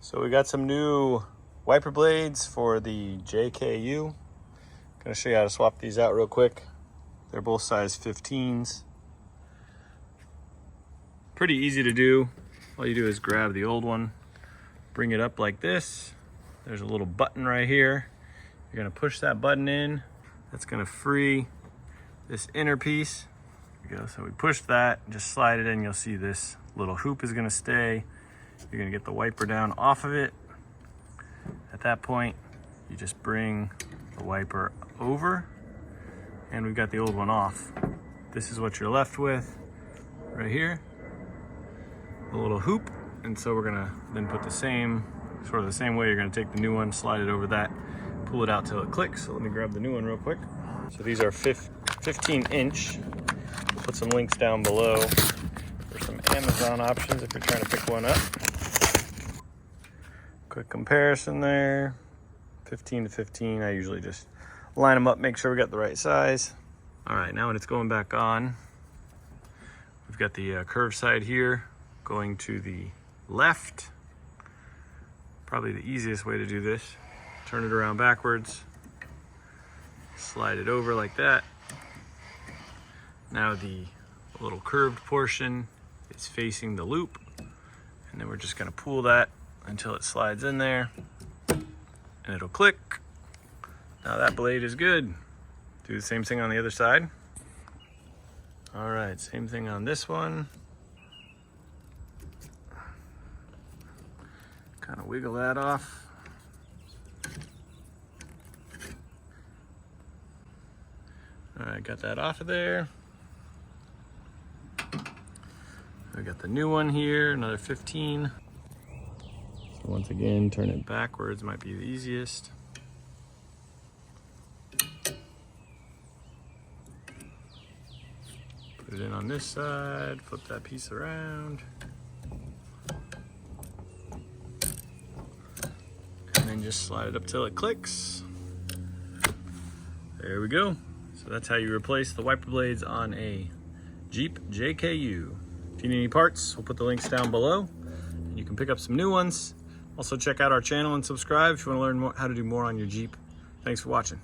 So we got some new wiper blades for the JKU. Gonna show you how to swap these out real quick. They're both size 15s. Pretty easy to do. All you do is grab the old one, bring it up like this. There's a little button right here. You're gonna push that button in. That's gonna free this inner piece. There we go. So we push that, just slide it in. You'll see this little hoop is gonna stay. You're gonna get the wiper down off of it. At that point, you just bring the wiper over, and we've got the old one off. This is what you're left with right here, a little hoop. And so we're gonna then put the same, sort of the same way. You're gonna take the new one, slide it over that, pull it out till it clicks. So let me grab the new one real quick. So these are 15-inch. We'll put some links down below for some Amazon options if you're trying to pick one up. Quick comparison there, 15 to 15. I usually just line them up, make sure we got the right size. All right, now when it's going back on, we've got the curved side here going to the left. Probably the easiest way to do this. Turn it around backwards, slide it over like that. Now the little curved portion is facing the loop, and then we're just gonna pull that until it slides in there, and it'll click. Now that blade is good. Do the same thing on the other side. All right, same thing on this one. Kind of wiggle that off. All right, got that off of there. We got the new one here, another 15. So once again, turn it backwards might be the easiest. Put it in on this side, flip that piece around. And then just slide it up till it clicks. There we go. So that's how you replace the wiper blades on a Jeep JKU. If you need any parts, we'll put the links down below. You can pick up some new ones. Also check out our channel and subscribe if you want to learn more, how to do more on your Jeep. Thanks for watching.